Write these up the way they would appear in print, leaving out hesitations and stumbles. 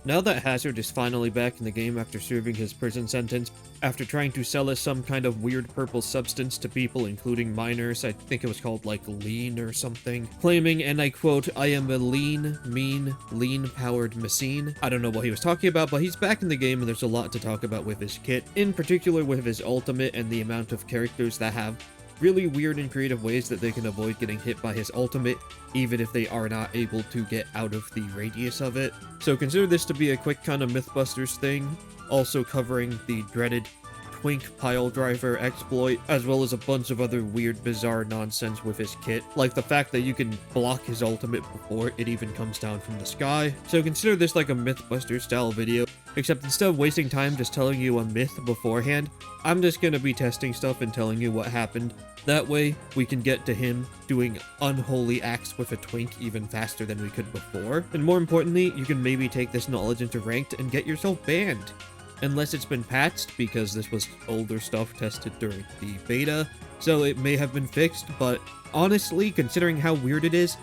Now that Hazard is finally back in the game after serving his prison sentence, after trying to sell us some kind of weird purple substance to people including minors, I think it was called like lean or something, claiming, and I quote, "I am a lean, mean, lean-powered machine." I don't know what he was talking about, but he's back in the game and there's a lot to talk about with his kit, in particular with his ultimate and the amount of characters that have really weird and creative ways that they can avoid getting hit by his ultimate, even if they are not able to get out of the radius of it. So consider this to be a quick kind of Mythbusters thing, also covering the dreaded Twink Piledriver exploit, as well as a bunch of other weird, bizarre nonsense with his kit, like the fact that you can block his ultimate before it even comes down from the sky. So consider this like a Mythbusters style video, except instead of wasting time just telling you a myth beforehand, I'm just gonna be testing stuff and telling you what happened. That way, we can get to him doing unholy acts with a Twink even faster than we could before. And more importantly, you can maybe take this knowledge into ranked and get yourself banned. Unless it's been patched, because this was older stuff tested during the beta, so it may have been fixed, but honestly, considering how weird it is,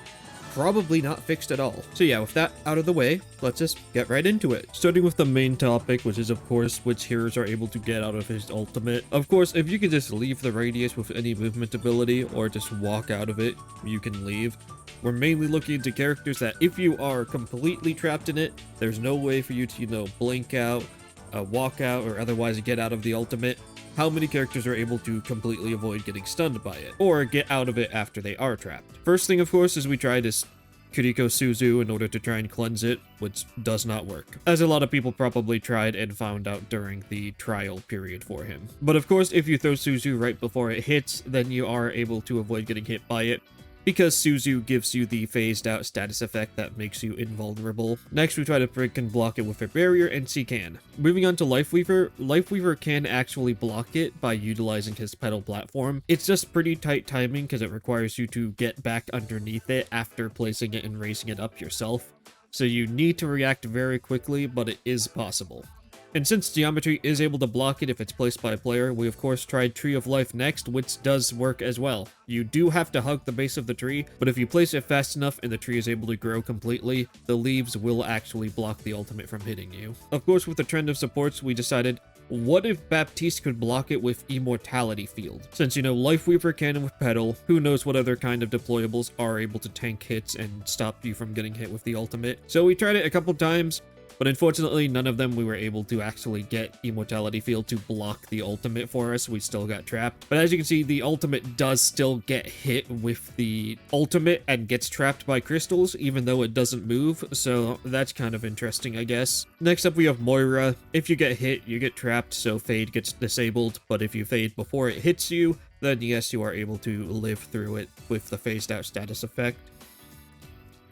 probably not fixed at all. So yeah, with that out of the way, let's just get right into it. Starting with the main topic, which is of course which heroes are able to get out of his ultimate. Of course, if you could just leave the radius with any movement ability or just walk out of it, you can leave. We're mainly looking into characters that if you are completely trapped in it, there's no way for you to, you know, blink out, walk out, or otherwise get out of the ultimate. How many characters are able to completely avoid getting stunned by it, or get out of it after they are trapped? First thing, of course, is we tried this Kiriko Suzu in order to try and cleanse it, which does not work, as a lot of people probably tried and found out during the trial period for him. But of course, if you throw Suzu right before it hits, then you are able to avoid getting hit by it, because Suzu gives you the phased out status effect that makes you invulnerable. Next, we try to break and block it with a barrier, and she can. Moving on to Lifeweaver, Lifeweaver can actually block it by utilizing his pedal platform. It's just pretty tight timing because it requires you to get back underneath it after placing it and raising it up yourself. So you need to react very quickly, but it is possible. And since Geometry is able to block it if it's placed by a player, we of course tried Tree of Life next, which does work as well. You do have to hug the base of the tree, but if you place it fast enough and the tree is able to grow completely, the leaves will actually block the ultimate from hitting you. Of course, with the trend of supports, we decided, what if Baptiste could block it with Immortality Field? Since, you know, Lifeweaver can with Pedal, who knows what other kind of deployables are able to tank hits and stop you from getting hit with the ultimate. So we tried it a couple times, but unfortunately, none of them we were able to actually get Immortality Field to block the ultimate for us. We still got trapped. But as you can see, the ultimate does still get hit with the ultimate and gets trapped by crystals, even though it doesn't move. So that's kind of interesting, I guess. Next up, we have Moira. If you get hit, you get trapped, so Fade gets disabled. But if you Fade before it hits you, then yes, you are able to live through it with the phased out status effect.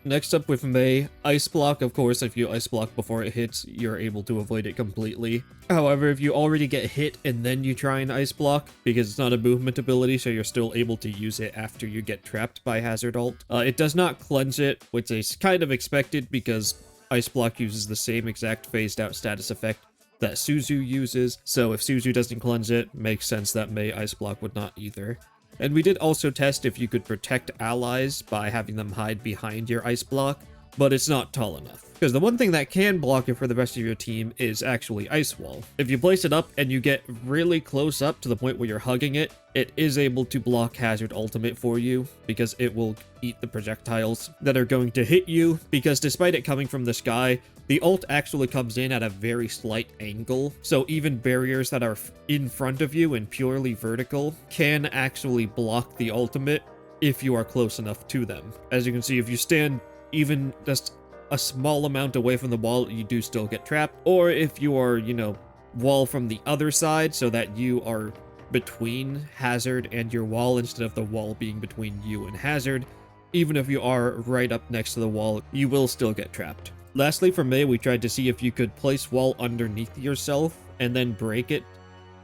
Next up with Mei, Ice Block. Of course, if you Ice Block before it hits, you're able to avoid it completely. However, if you already get hit and then you try and Ice Block, because it's not a movement ability, so you're still able to use it after you get trapped by Hazard ult. It does not cleanse it, which is kind of expected because Ice Block uses the same exact phased out status effect that Suzu uses, so if Suzu doesn't cleanse it, makes sense that Mei Ice Block would not either. And we did also test if you could protect allies by having them hide behind your ice block, but it's not tall enough. Because the one thing that can block it for the rest of your team is actually Ice Wall. If you place it up and you get really close up to the point where you're hugging it, it is able to block Hazard ultimate for you, because it will eat the projectiles that are going to hit you, because despite it coming from the sky, the ult actually comes in at a very slight angle, so even barriers that are in front of you and purely vertical can actually block the ultimate if you are close enough to them. As you can see, if you stand even just a small amount away from the wall, you do still get trapped. Or if you are, you know, wall from the other side so that you are between Hazard and your wall instead of the wall being between you and Hazard, even if you are right up next to the wall, you will still get trapped. Lastly, for Mei, we tried to see if you could place wall underneath yourself and then break it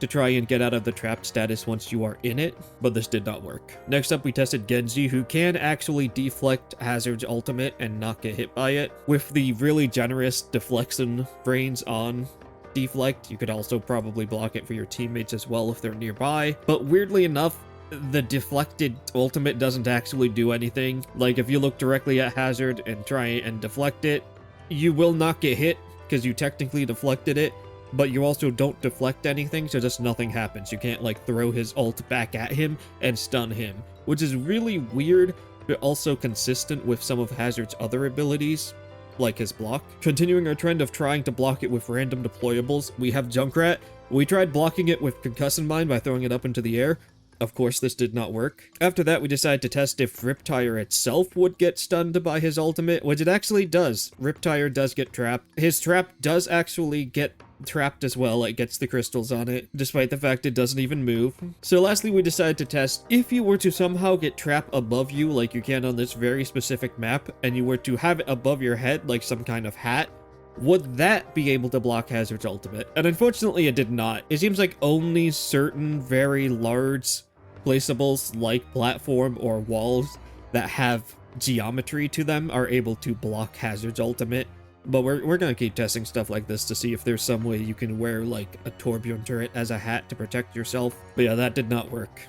to try and get out of the trapped status once you are in it, but this did not work. Next up, we tested Genji, who can actually deflect Hazard's ultimate and not get hit by it. With the really generous deflection brains on deflect, you could also probably block it for your teammates as well if they're nearby, but weirdly enough, the deflected ultimate doesn't actually do anything. Like, if you look directly at Hazard and try and deflect it, you will not get hit, because you technically deflected it, but you also don't deflect anything, so just nothing happens. You can't like throw his ult back at him and stun him, which is really weird, but also consistent with some of Hazard's other abilities, like his block. Continuing our trend of trying to block it with random deployables, we have Junkrat. We tried blocking it with Concussing Mine by throwing it up into the air. Of course, this did not work. After that, we decided to test if Riptire itself would get stunned by his ultimate, which it actually does. Riptire does get trapped. His trap does actually get trapped as well. It gets the crystals on it, despite the fact it doesn't even move. So lastly, we decided to test if you were to somehow get trapped above you like you can on this very specific map, and you were to have it above your head like some kind of hat, would that be able to block Hazard's ultimate? And unfortunately, it did not. It seems like only certain very large placeables like platform or walls that have geometry to them are able to block Hazard's ultimate. But we're gonna keep testing stuff like this to see if there's some way you can wear like a Torbjorn turret as a hat to protect yourself. But yeah, that did not work.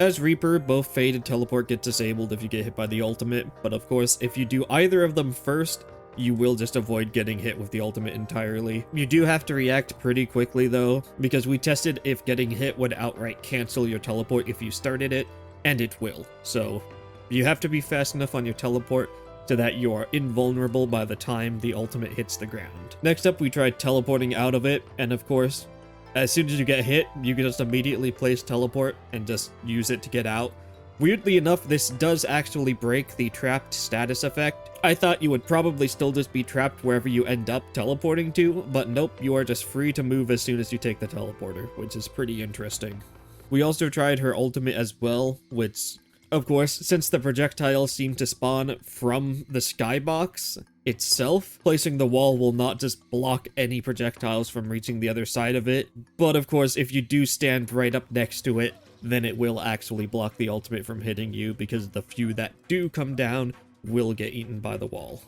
As Reaper, both Fade and Teleport get disabled if you get hit by the ultimate, but of course, if you do either of them first, you will just avoid getting hit with the ultimate entirely. You do have to react pretty quickly though, because we tested if getting hit would outright cancel your teleport if you started it, and it will. So you have to be fast enough on your teleport so that you are invulnerable by the time the ultimate hits the ground. Next up, we tried teleporting out of it, and of course, as soon as you get hit, you can just immediately place teleport and just use it to get out. Weirdly enough, this does actually break the trapped status effect. I thought you would probably still just be trapped wherever you end up teleporting to, but nope, you are just free to move as soon as you take the teleporter, which is pretty interesting. We also tried her ultimate as well, which, of course, since the projectiles seem to spawn from the skybox itself, placing the wall will not just block any projectiles from reaching the other side of it, but of course, if you do stand right up next to it, then it will actually block the ultimate from hitting you, because the few that do come down will get eaten by the wall.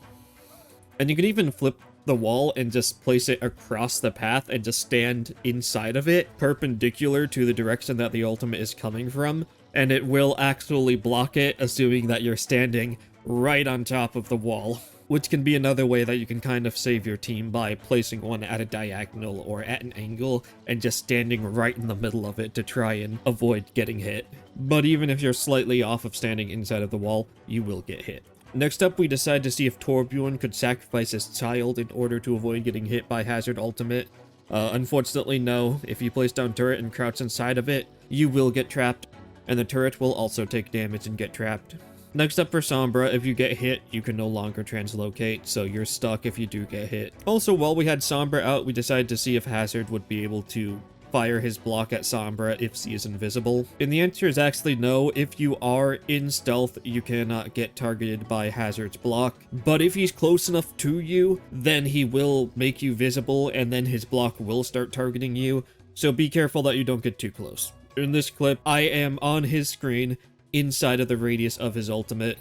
And you can even flip the wall and just place it across the path and just stand inside of it, perpendicular to the direction that the ultimate is coming from, and it will actually block it, assuming that you're standing right on top of the wall, which can be another way that you can kind of save your team by placing one at a diagonal or at an angle and just standing right in the middle of it to try and avoid getting hit. But even if you're slightly off of standing inside of the wall, you will get hit. Next up, we decided to see if Torbjorn could sacrifice his child in order to avoid getting hit by Hazard ultimate. Unfortunately, no. If you place down turret and crouch inside of it, you will get trapped, and the turret will also take damage and get trapped. Next up for Sombra, if you get hit, you can no longer translocate, so you're stuck if you do get hit. Also, while we had Sombra out, we decided to see if Hazard would be able to fire his block at Sombra if she is invisible. And the answer is actually no. If you are in stealth, you cannot get targeted by Hazard's block. But if he's close enough to you, then he will make you visible, and then his block will start targeting you. So be careful that you don't get too close. In this clip, I am on his screen, inside of the radius of his ultimate.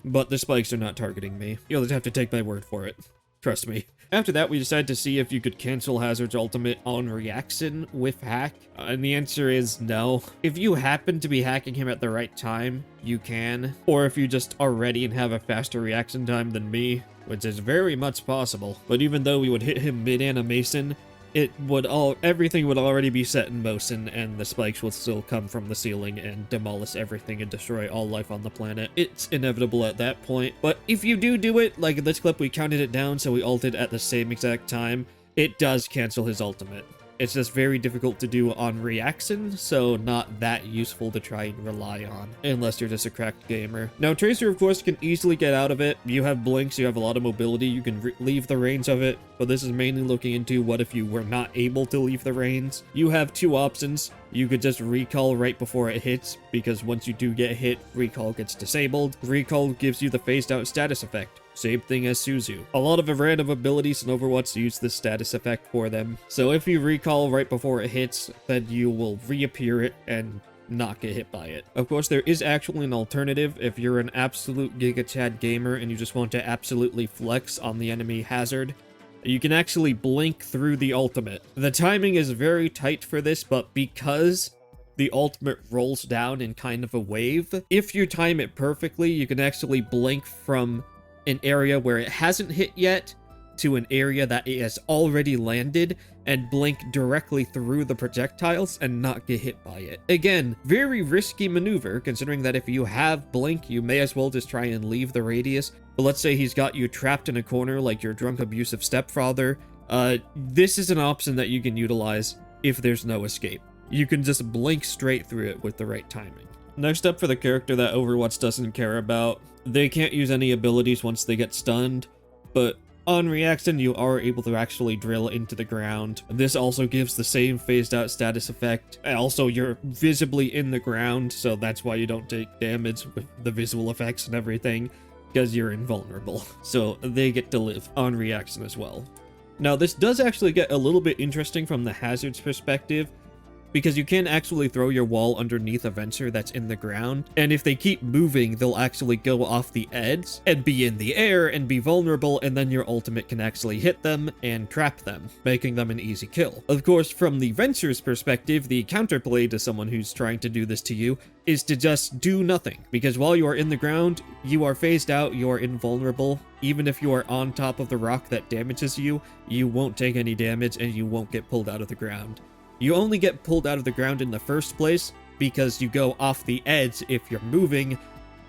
But the spikes are not targeting me. You'll just have to take my word for it. Trust me. After that, we decided to see if you could cancel Hazard's ultimate on reaction with hack, and the answer is no. If you happen to be hacking him at the right time, you can. Or if you just are ready and have a faster reaction time than me, which is very much possible. But even though we would hit him mid-animation, everything would already be set in motion, and the spikes will still come from the ceiling and demolish everything and destroy all life on the planet. It's inevitable at that point. But if you do it, like in this clip, we counted it down, so we ulted at the same exact time, it does cancel his ultimate. It's just very difficult to do on reaction, so not that useful to try and rely on, unless you're just a cracked gamer. Now, Tracer, of course, can easily get out of it. You have blinks, you have a lot of mobility, you can leave the range of it, but this is mainly looking into what if you were not able to leave the range. You have two options. You could just recall right before it hits, because once you do get hit, recall gets disabled. Recall gives you the phased out status effect. Same thing as Suzu. A lot of random abilities in Overwatch use this status effect for them. So if you recall right before it hits, then you will reappear it and not get hit by it. Of course, there is actually an alternative if you're an absolute Giga Chad gamer and you just want to absolutely flex on the enemy Hazard. You can actually blink through the ultimate. The timing is very tight for this, but because the ultimate rolls down in kind of a wave, if you time it perfectly, you can actually blink from an area where it hasn't hit yet to an area that it has already landed and blink directly through the projectiles and not get hit by it. Again, very risky maneuver, considering that if you have blink, you may as well just try and leave the radius. But let's say he's got you trapped in a corner like your drunk abusive stepfather. This is an option that you can utilize if there's no escape. You can just blink straight through it with the right timing. Next up, for the character that Overwatch doesn't care about, they can't use any abilities once they get stunned, but on reaction, you are able to actually drill into the ground. This also gives the same phased out status effect. And also, you're visibly in the ground, so that's why you don't take damage with the visual effects and everything, because you're invulnerable. So they get to live on reaction as well. Now, this does actually get a little bit interesting from the hazards perspective, because you can actually throw your wall underneath a venture that's in the ground, and if they keep moving, they'll actually go off the edge and be in the air and be vulnerable, and then your ultimate can actually hit them and trap them, making them an easy kill. Of course, from the venture's perspective, the counterplay to someone who's trying to do this to you is to just do nothing, because while you are in the ground, you are phased out, you are invulnerable. Even if you are on top of the rock that damages you, you won't take any damage and you won't get pulled out of the ground. You only get pulled out of the ground in the first place because you go off the edge if you're moving,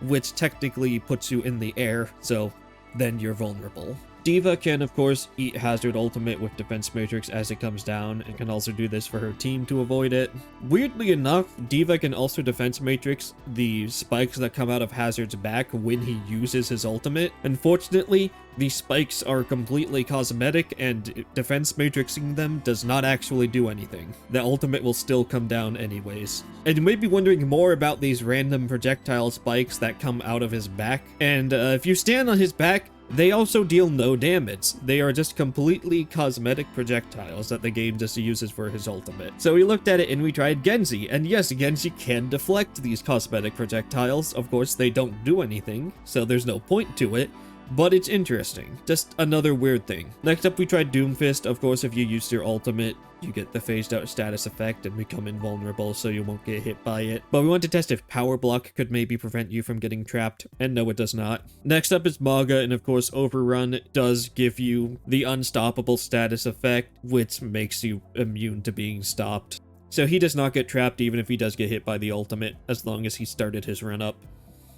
which technically puts you in the air, so then you're vulnerable. D.Va can, of course, eat Hazard Ultimate with Defense Matrix as it comes down, and can also do this for her team to avoid it. Weirdly enough, D.Va can also Defense Matrix the spikes that come out of Hazard's back when he uses his ultimate. Unfortunately, these spikes are completely cosmetic, and Defense Matrixing them does not actually do anything. The ultimate will still come down anyways. And you may be wondering more about these random projectile spikes that come out of his back, and if you stand on his back, they also deal no damage. They are just completely cosmetic projectiles that the game just uses for his ultimate. So we looked at it and we tried Genji, and yes, Genji can deflect these cosmetic projectiles. Of course, they don't do anything, so there's no point to it, but it's interesting. Just another weird thing. Next up, we tried Doomfist. Of course, if you use your ultimate, you get the phased out status effect and become invulnerable, so you won't get hit by it. But we want to test if Power Block could maybe prevent you from getting trapped, and no, it does not. Next up is Mauga, and of course, Overrun does give you the unstoppable status effect, which makes you immune to being stopped. So he does not get trapped even if he does get hit by the ultimate, as long as he started his run up.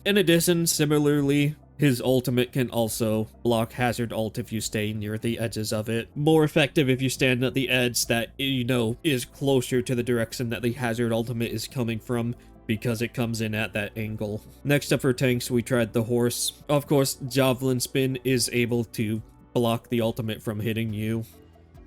In addition, similarly, his ultimate can also block Hazard Ult if you stay near the edges of it. More effective if you stand at the edge that, you know, is closer to the direction that the Hazard ultimate is coming from, because it comes in at that angle. Next up for tanks, we tried the Horse. Of course, Javelin Spin is able to block the ultimate from hitting you.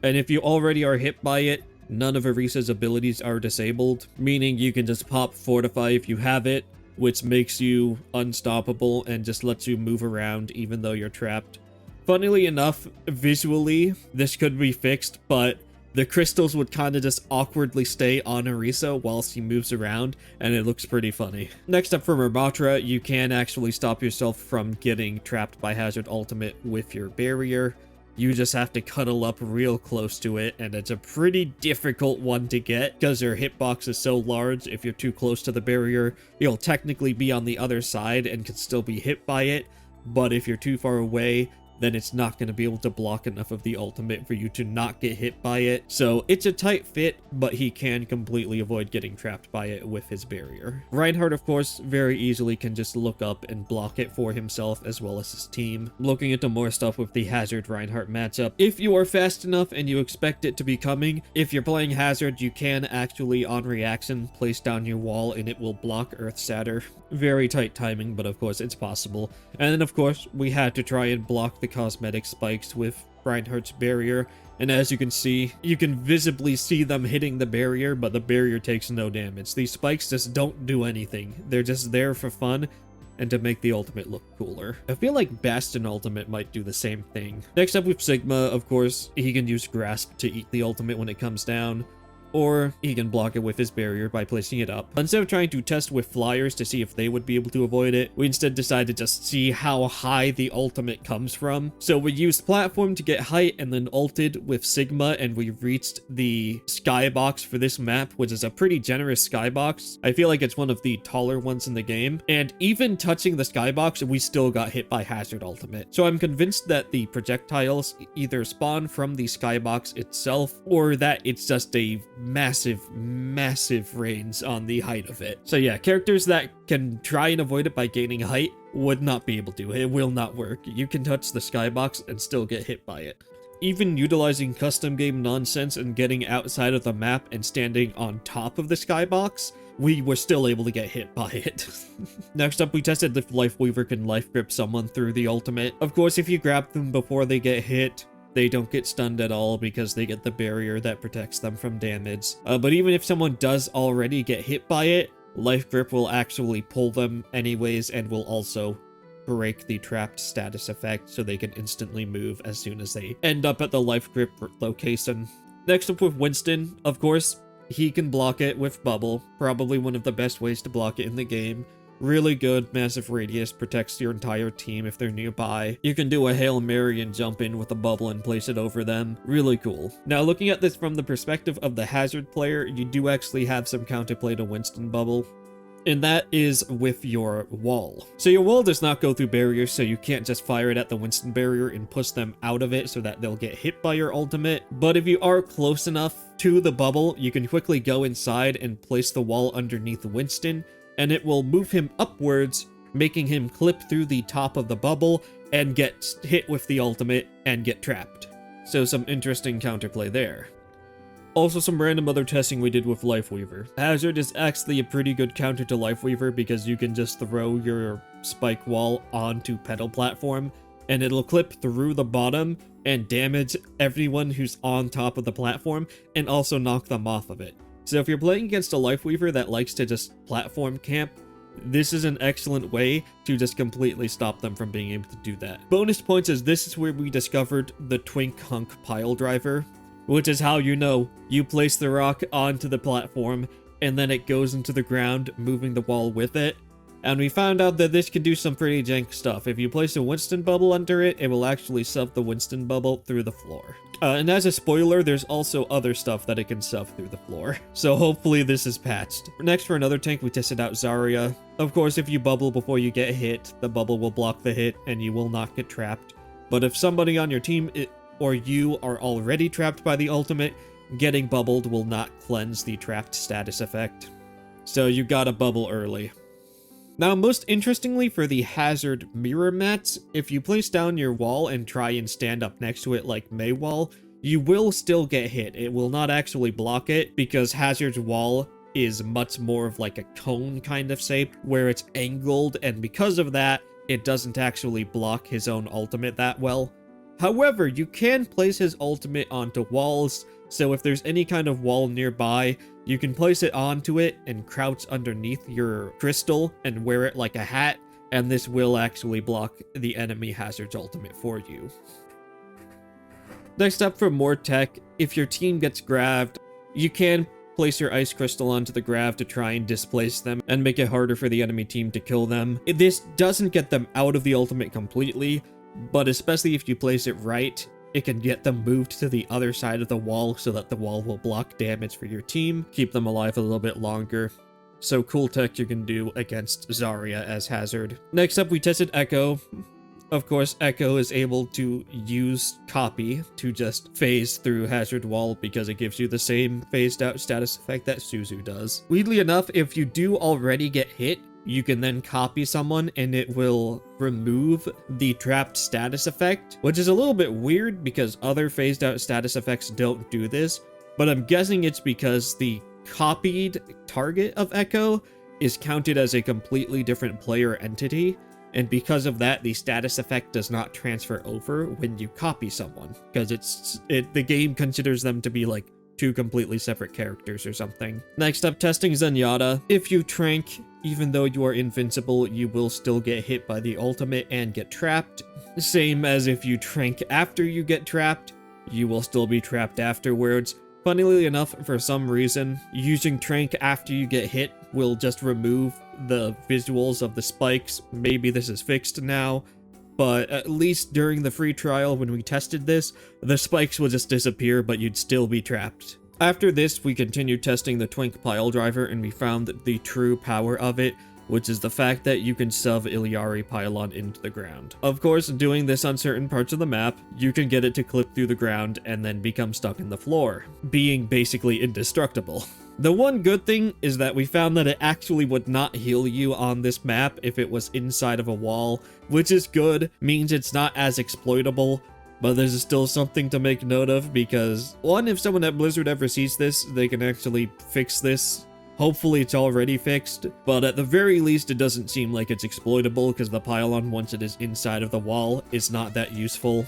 And if you already are hit by it, none of Arisa's abilities are disabled, meaning you can just pop Fortify if you have it, which makes you unstoppable and just lets you move around even though you're trapped. Funnily enough, visually, this could be fixed, but the crystals would kind of just awkwardly stay on Arisa whilst he moves around, and it looks pretty funny. Next up for Marblr, you can actually stop yourself from getting trapped by Hazard Ultimate with your barrier. You just have to cuddle up real close to it, and it's a pretty difficult one to get because your hitbox is so large. If you're too close to the barrier, you'll technically be on the other side and can still be hit by it, but if you're too far away, then it's not going to be able to block enough of the ultimate for you to not get hit by it. So it's a tight fit, but he can completely avoid getting trapped by it with his barrier. Reinhardt, of course, very easily can just look up and block it for himself as well as his team. Looking into more stuff with the Hazard Reinhardt matchup, if you are fast enough and you expect it to be coming, if you're playing Hazard, you can actually, on reaction, place down your wall and it will block Earth Shatter. Very tight timing, but of course it's possible. And then of course, we had to try and block the cosmetic spikes with Reinhardt's barrier, and as you can see, you can visibly see them hitting the barrier, but the barrier takes no damage. These spikes just don't do anything. They're just there for fun and to make the ultimate look cooler. I feel like Bastion ultimate might do the same thing. Next up with Sigma, of course, he can use Grasp to eat the ultimate when it comes down. or he can block it with his barrier by placing it up. Instead of trying to test with flyers to see if they would be able to avoid it, we instead decided to just see how high the ultimate comes from. So we used platform to get height and then ulted with Sigma, and we reached the skybox for this map, which is a pretty generous skybox. I feel like it's one of the taller ones in the game, and even touching the skybox, we still got hit by Hazard ultimate. So I'm convinced that the projectiles either spawn from the skybox itself, or that it's just a massive range on the height of it. So yeah, characters that can try and avoid it by gaining height would not be able to. It will not work. You can touch the skybox and still get hit by it. Even utilizing custom game nonsense and getting outside of the map and standing on top of the skybox, we were still able to get hit by it. Next up, we tested if Lifeweaver can life grip someone through the ultimate. Of course, if you grab them before they get hit, they don't get stunned at all because they get the barrier that protects them from damage. But even if someone does already get hit by it, Life Grip will actually pull them anyways and will also break the trapped status effect so they can instantly move as soon as they end up at the Life Grip location. Next up with Winston, of course, he can block it with Bubble, probably one of the best ways to block it in the game. Really good, massive radius, protects your entire team if they're nearby. You can do a Hail Mary and jump in with a bubble and place it over them. Really cool. Now, looking at this from the perspective of the Hazard player, you do actually have some counterplay to Winston Bubble, and that is with your wall. So your wall does not go through barriers, so you can't just fire it at the Winston barrier and push them out of it so that they'll get hit by your ultimate. But if you are close enough to the bubble, you can quickly go inside and place the wall underneath Winston, and it will move him upwards, making him clip through the top of the bubble and get hit with the ultimate and get trapped. So some interesting counterplay there. Also, some random other testing we did with Lifeweaver. Hazard is actually a pretty good counter to Lifeweaver because you can just throw your spike wall onto pedal platform and it'll clip through the bottom and damage everyone who's on top of the platform and also knock them off of it. So if you're playing against a Lifeweaver that likes to just platform camp, this is an excellent way to just completely stop them from being able to do that. Bonus points is this is where we discovered the Twink hunk Piledriver, which is how you know you place the rock onto the platform and then it goes into the ground, moving the wall with it. And we found out that this can do some pretty jank stuff. If you place a Winston bubble under it, it will actually shove the Winston bubble through the floor. And as a spoiler, there's also other stuff that it can shove through the floor. So hopefully this is patched. Next, for another tank, we tested out Zarya. Of course, if you bubble before you get hit, the bubble will block the hit and you will not get trapped. But if somebody on your team or you are already trapped by the ultimate, getting bubbled will not cleanse the trapped status effect. So you gotta bubble early. Now, most interestingly for the Hazard mirror mats, if you place down your wall and try and stand up next to it like Maywall, you will still get hit. It will not actually block it because Hazard's wall is much more of like a cone kind of shape where it's angled, and because of that, it doesn't actually block his own ultimate that well. However, you can place his ultimate onto walls, so if there's any kind of wall nearby, you can place it onto it and crouch underneath your crystal and wear it like a hat, and this will actually block the enemy Hazard's ultimate for you. Next up, for more tech, if your team gets grabbed, you can place your ice crystal onto the grav to try and displace them and make it harder for the enemy team to kill them. This doesn't get them out of the ultimate completely, but especially if you place it right, it can get them moved to the other side of the wall so that the wall will block damage for your team, keep them alive a little bit longer. So cool tech you can do against Zarya as Hazard. Next up, we tested Echo. Of course, Echo is able to use Copy to just phase through Hazard Wall because it gives you the same phased out status effect that Suzu does. Weirdly enough, if you do already get hit, you can then copy someone and it will remove the trapped status effect, which is a little bit weird because other phased out status effects don't do this, but I'm guessing it's because the copied target of Echo is counted as a completely different player entity, and because of that, the status effect does not transfer over when you copy someone, because the game considers them to be like two completely separate characters or something. Next up, testing Zenyatta. If you trank, even though you are invincible, you will still get hit by the ultimate and get trapped. Same as if you trank after you get trapped, you will still be trapped afterwards. Funnily enough, for some reason, using Twink after you get hit will just remove the visuals of the spikes. Maybe this is fixed now, but at least during the free trial when we tested this, the spikes will just disappear, but you'd still be trapped. After this, we continued testing the Twink Piledriver, and we found the true power of it, which is the fact that you can shove Illari pylon into the ground. Of course, doing this on certain parts of the map, you can get it to clip through the ground and then become stuck in the floor, being basically indestructible. The one good thing is that we found that it actually would not heal you on this map if it was inside of a wall, which is good, means it's not as exploitable, but there's still something to make note of because, one, if someone at Blizzard ever sees this, they can actually fix this. Hopefully it's already fixed, but at the very least it doesn't seem like it's exploitable because the pylon, once it is inside of the wall, is not that useful.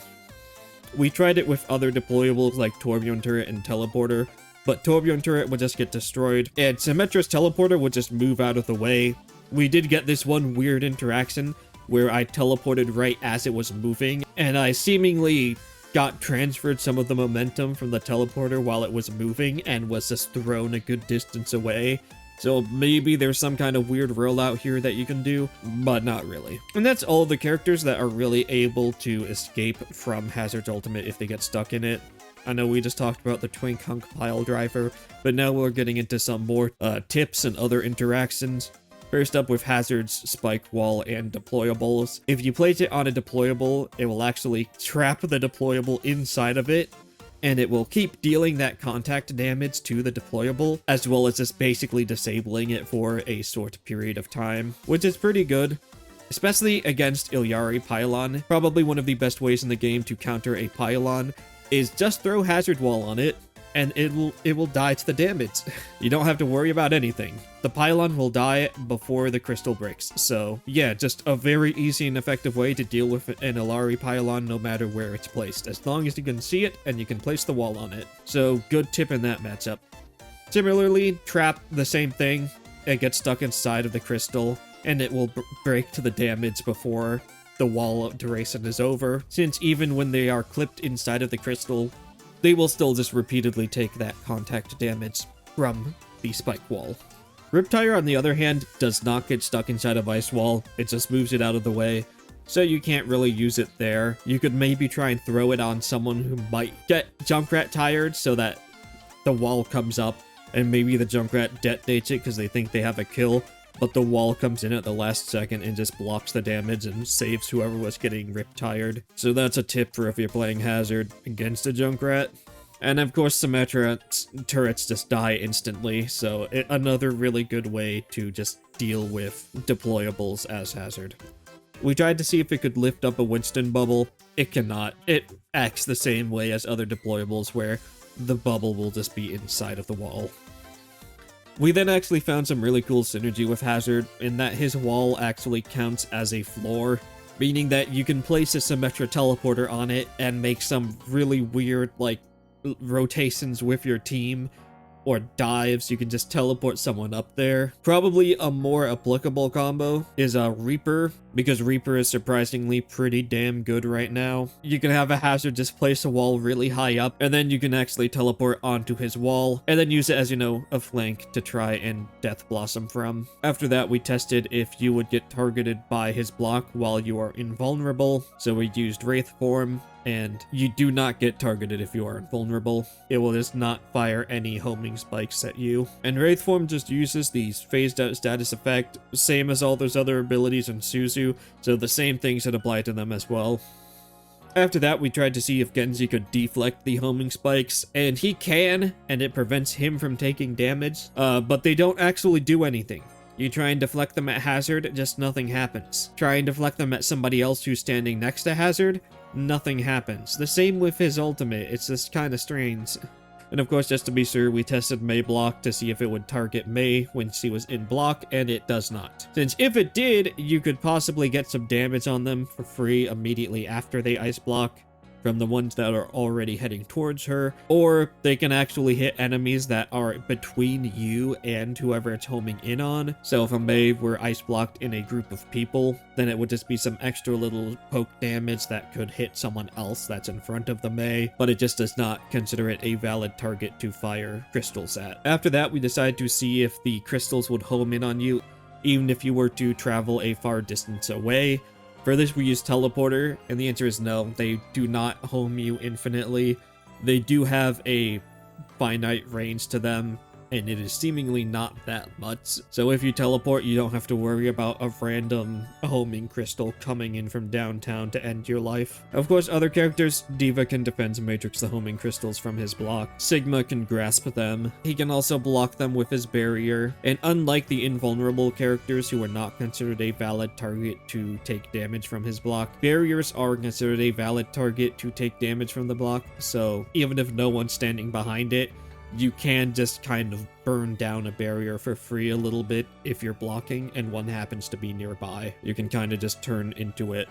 We tried it with other deployables like Tourbillon Turret and Teleporter, but Tourbillon Turret would just get destroyed, and Symmetra's Teleporter would just move out of the way. We did get this one weird interaction where I teleported right as it was moving, and I seemingly got transferred some of the momentum from the teleporter while it was moving and was just thrown a good distance away. So maybe there's some kind of weird rollout here that you can do, but not really. And that's all the characters that are really able to escape from Hazard's ultimate if they get stuck in it. I know we just talked about the Twink Hunk Piledriver, but now we're getting into some more tips and other interactions. First up with Hazard's spike wall and deployables. If you place it on a deployable, it will actually trap the deployable inside of it, and it will keep dealing that contact damage to the deployable, as well as just basically disabling it for a short period of time, which is pretty good, especially against Illari pylon. Probably one of the best ways in the game to counter a pylon is just throw Hazard Wall on it, and it will die to the damage. You don't have to worry about anything. The pylon will die before the crystal breaks. So yeah, just a very easy and effective way to deal with an Illari pylon no matter where it's placed, as long as you can see it and you can place the wall on it. So good tip in that matchup. Similarly, Trap, the same thing. It gets stuck inside of the crystal and it will break to the damage before the wall duration is over, since even when they are clipped inside of the crystal, they will still just repeatedly take that contact damage from the spike wall. Riptire, on the other hand, does not get stuck inside of Ice Wall, it just moves it out of the way, so you can't really use it there. You could maybe try and throw it on someone who might get Junkrat tired so that the wall comes up, and maybe the Junkrat detonates it because they think they have a kill, but the wall comes in at the last second and just blocks the damage and saves whoever was getting rip-tired. So that's a tip for if you're playing Hazard against a Junkrat. And of course, Symmetra's turrets just die instantly, so another really good way to just deal with deployables as Hazard. We tried to see if it could lift up a Winston bubble. It cannot. It acts the same way as other deployables where the bubble will just be inside of the wall. We then actually found some really cool synergy with Hazard in that his wall actually counts as a floor, meaning that you can place a Symmetra teleporter on it and make some really weird, like, rotations with your team, or dives. You can just teleport someone up there. Probably a more applicable combo is a Reaper, because Reaper is surprisingly pretty damn good right now. You can have a Hazard just place a wall really high up, and then you can actually teleport onto his wall, and then use it as, you know, a flank to try and Death Blossom from. After that, we tested if you would get targeted by his block while you are invulnerable, so we used Wraith Form, and you do not get targeted if you are invulnerable. It will just not fire any homing spikes at you. And Wraith Form just uses the phased out status effect, same as all those other abilities in Suzu, so the same things should apply to them as well. After that, we tried to see if Genji could deflect the homing spikes, and he can, and it prevents him from taking damage, but they don't actually do anything. You try and deflect them at Hazard, just nothing happens. Try and deflect them at somebody else who's standing next to Hazard, nothing happens. The same with his ultimate, it's just kind of strange. And of course, just to be sure, we tested Mei block to see if it would target Mei when she was in block, and it does not. Since if it did, you could possibly get some damage on them for free immediately after they ice block, from the ones that are already heading towards her, or they can actually hit enemies that are between you and whoever it's homing in on. So if a Mei were ice blocked in a group of people, then it would just be some extra little poke damage that could hit someone else that's in front of the Mei, but it just does not consider it a valid target to fire crystals at. After that, we decided to see if the crystals would home in on you, even if you were to travel a far distance away. For this, we use teleporter, and the answer is no. They do not home you infinitely. They do have a finite range to them, and it is seemingly not that much. So if you teleport, you don't have to worry about a random homing crystal coming in from downtown to end your life. Of course, other characters, D.Va can defense matrix the homing crystals from his block. Sigma can grasp them. He can also block them with his barrier. And unlike the invulnerable characters who are not considered a valid target to take damage from his block, barriers are considered a valid target to take damage from the block. So even if no one's standing behind it, you can just kind of burn down a barrier for free a little bit if you're blocking and one happens to be nearby. You can kind of just turn into it.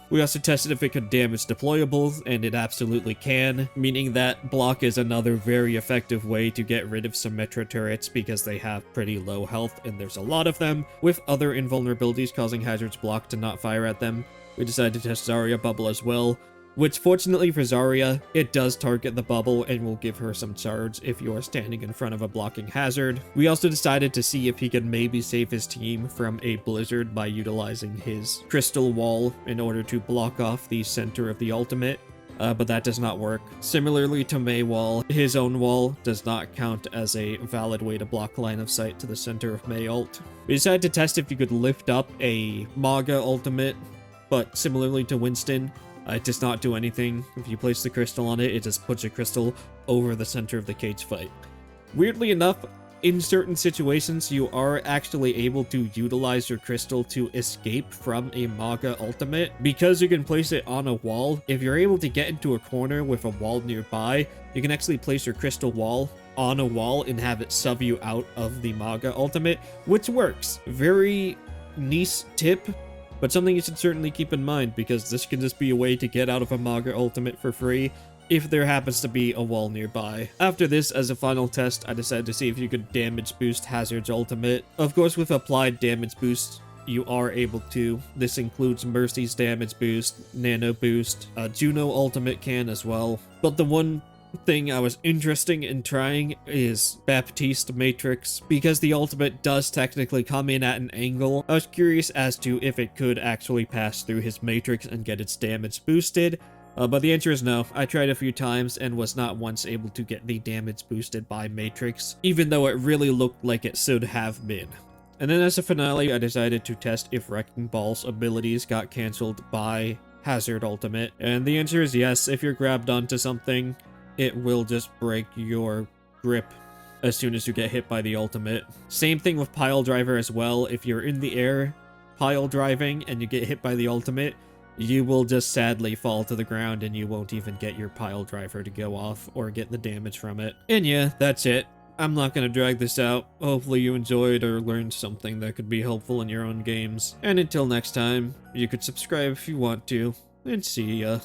We also tested if it could damage deployables, and it absolutely can, meaning that block is another very effective way to get rid of Symmetra turrets because they have pretty low health and there's a lot of them, with other invulnerabilities causing Hazard's block to not fire at them. We decided to test Zarya bubble as well, which fortunately for Zarya, it does target the bubble and will give her some charge if you're standing in front of a blocking Hazard. We also decided to see if he could maybe save his team from a blizzard by utilizing his crystal wall in order to block off the center of the ultimate. But that does not work. Similarly to Mei wall, his own wall does not count as a valid way to block line of sight to the center of Mei ult. We decided to test if you could lift up a Mauga ultimate, but similarly to Winston, it does not do anything. If you place the crystal on it, it just puts a crystal over the center of the cage fight. Weirdly enough, in certain situations, you are actually able to utilize your crystal to escape from a Mauga ultimate. Because you can place it on a wall, if you're able to get into a corner with a wall nearby, you can actually place your crystal wall on a wall and have it sub you out of the Mauga ultimate, which works. Very nice tip, but something you should certainly keep in mind, because this can just be a way to get out of a Mauga ultimate for free if there happens to be a wall nearby. After this, as a final test, I decided to see if you could damage boost Hazard's ultimate. Of course, with applied damage boost, you are able to. This includes Mercy's damage boost, Nano boost, Juno ultimate can as well. But the one thing I was interested in trying is Baptiste Matrix, because the ultimate does technically come in at an angle. I was curious as to if it could actually pass through his matrix and get its damage boosted, but the answer is no. I tried a few times and was not once able to get the damage boosted by matrix, even though it really looked like it should have been. And then as a finale, I decided to test if Wrecking Ball's abilities got cancelled by Hazard ultimate, and the answer is yes. If you're grabbed onto something, it will just break your grip as soon as you get hit by the ultimate. Same thing with Piledriver as well. If you're in the air pile driving and you get hit by the ultimate, you will just sadly fall to the ground and you won't even get your Piledriver to go off or get the damage from it. And yeah, that's it. I'm not gonna drag this out. Hopefully you enjoyed or learned something that could be helpful in your own games. And until next time, you could subscribe if you want to, and see ya.